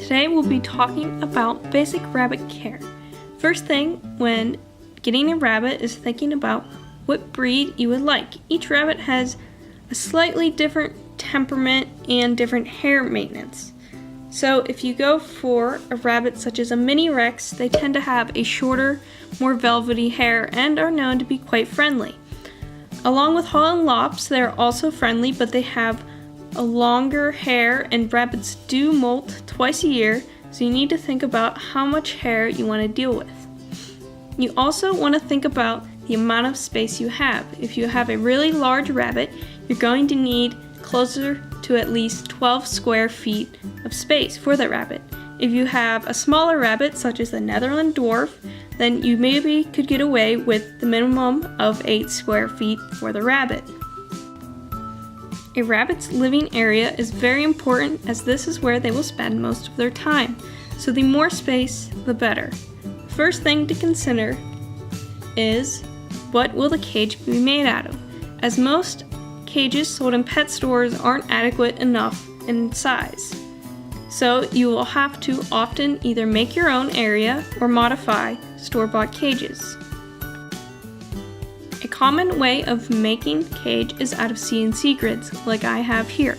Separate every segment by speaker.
Speaker 1: Today we'll be talking about basic rabbit care. First thing when getting a rabbit is thinking about what breed you would like. Each rabbit has a slightly different temperament and different hair maintenance. So if you go for a rabbit such as a mini Rex, they tend to have a shorter, more velvety hair and are known to be quite friendly. Along with Holland Lops, they're also friendly, but they have a longer hair, and rabbits do molt twice a year, so you need to think about how much hair you want to deal with. You also want to think about the amount of space you have. If you have a really large rabbit, you're going to need closer to at least 12 square feet of space for the rabbit. If you have a smaller rabbit, such as the Netherland Dwarf, then you maybe could get away with the minimum of 8 square feet for the rabbit. A rabbit's living area is very important, as this is where they will spend most of their time, so the more space, the better. First thing to consider is, what will the cage be made out of? As most cages sold in pet stores aren't adequate enough in size. So you will have to often either make your own area or modify store-bought cages. A common way of making cage is out of CNC grids, like I have here.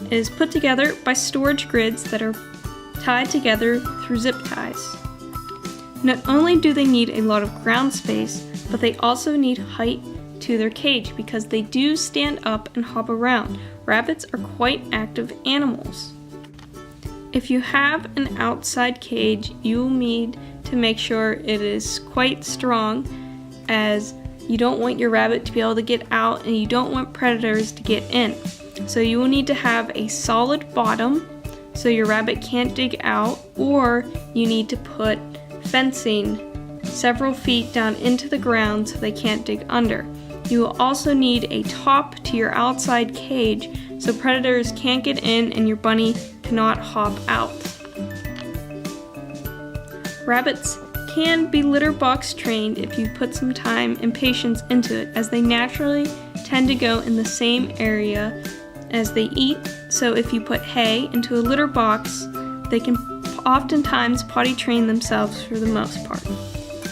Speaker 1: It is put together by storage grids that are tied together through zip ties. Not only do they need a lot of ground space, but they also need height to their cage because they do stand up and hop around. Rabbits are quite active animals. If you have an outside cage, you will need to make sure it is quite strong, as you don't want your rabbit to be able to get out and you don't want predators to get in. So you will need to have a solid bottom so your rabbit can't dig out, or you need to put fencing several feet down into the ground so they can't dig under. You will also need a top to your outside cage so predators can't get in and your bunny cannot hop out. Rabbits can be litter box trained if you put some time and patience into it, as they naturally tend to go in the same area as they eat. So if you put hay into a litter box, they can oftentimes potty train themselves for the most part.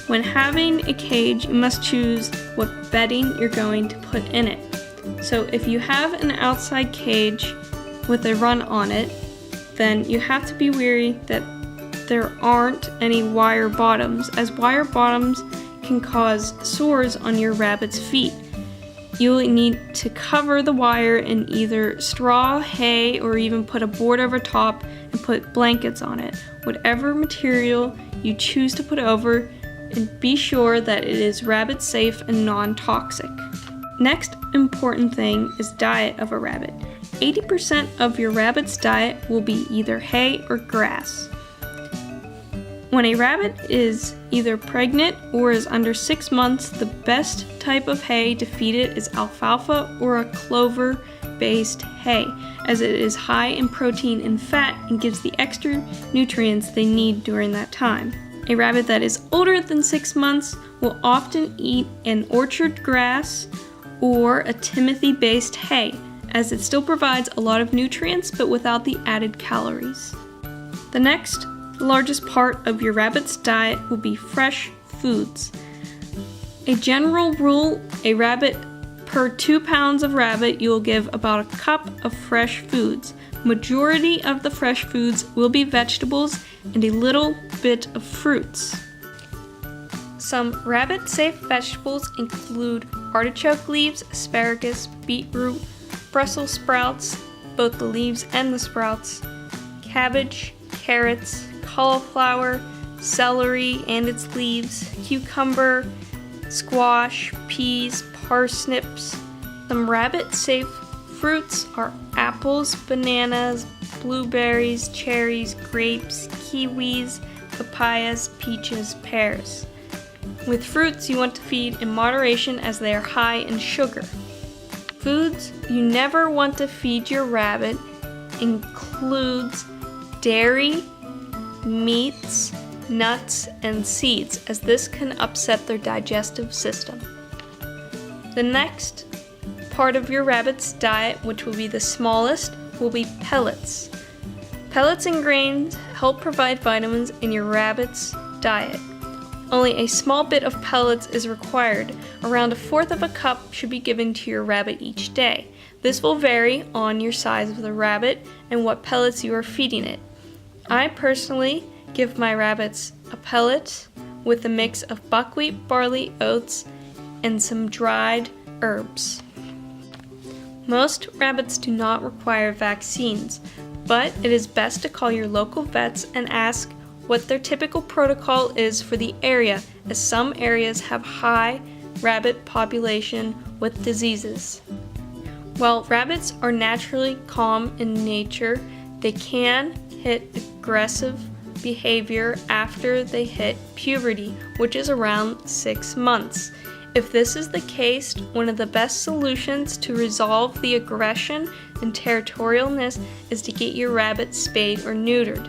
Speaker 1: When having a cage, you must choose what bedding you're going to put in it. So if you have an outside cage with a run on it, then you have to be wary that there aren't any wire bottoms, as wire bottoms can cause sores on your rabbit's feet. You'll need to cover the wire in either straw, hay, or even put a board over top and put blankets on it. Whatever material you choose to put over, and be sure that it is rabbit safe and non-toxic. Next important thing is diet of a rabbit. 80% of your rabbit's diet will be either hay or grass. When a rabbit is either pregnant or is under 6 months, the best type of hay to feed it is alfalfa or a clover-based hay, as it is high in protein and fat and gives the extra nutrients they need during that time. A rabbit that is older than 6 months will often eat an orchard grass or a timothy-based hay, as it still provides a lot of nutrients but without the added calories. The next largest part of your rabbit's diet will be fresh foods. A general rule, a rabbit per 2 pounds of rabbit, you will give about a cup of fresh foods. Majority of the fresh foods will be vegetables and a little bit of fruits. Some rabbit-safe vegetables include artichoke leaves, asparagus, beetroot, Brussels sprouts, both the leaves and the sprouts, cabbage, carrots, cauliflower, celery and its leaves, cucumber, squash, peas, parsnips. Some rabbit-safe fruits are apples, bananas, blueberries, cherries, grapes, kiwis, papayas, peaches, pears. With fruits, you want to feed in moderation as they are high in sugar. Foods you never want to feed your rabbit includes dairy, meats, nuts, and seeds, as this can upset their digestive system. The next part of your rabbit's diet, which will be the smallest, will be pellets. Pellets and grains help provide vitamins in your rabbit's diet. Only a small bit of pellets is required. Around 1/4 of a cup should be given to your rabbit each day. This will vary on your size of the rabbit and what pellets you are feeding it. I personally give my rabbits a pellet with a mix of buckwheat, barley, oats, and some dried herbs. Most rabbits do not require vaccines, but it is best to call your local vets and ask what their typical protocol is for the area, as some areas have high rabbit population with diseases. While rabbits are naturally calm in nature, they can hit aggressive behavior after they hit puberty, which is around 6 months. If this is the case, one of the best solutions to resolve the aggression and territorialness is to get your rabbit spayed or neutered.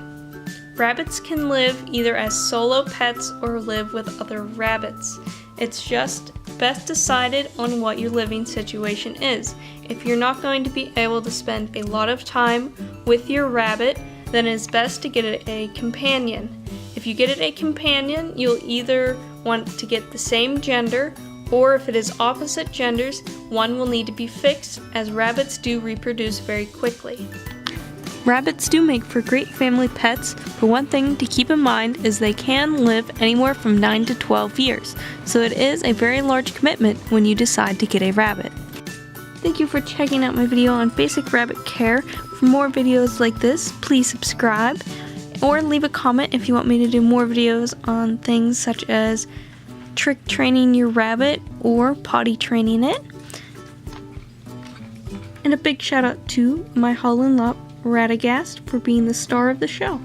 Speaker 1: Rabbits can live either as solo pets or live with other rabbits. It's just best decided on what your living situation is. If you're not going to be able to spend a lot of time with your rabbit, then it's best to get it a companion. If you get it a companion, you'll either want to get the same gender, or if it is opposite genders, one will need to be fixed, as rabbits do reproduce very quickly. Rabbits do make for great family pets, but one thing to keep in mind is they can live anywhere from 9 to 12 years, so it is a very large commitment when you decide to get a rabbit. Thank you for checking out my video on basic rabbit care. For more videos like this, please subscribe, or leave a comment if you want me to do more videos on things such as trick training your rabbit or potty training it. And a big shout out to my Holland Lop Radagast for being the star of the show.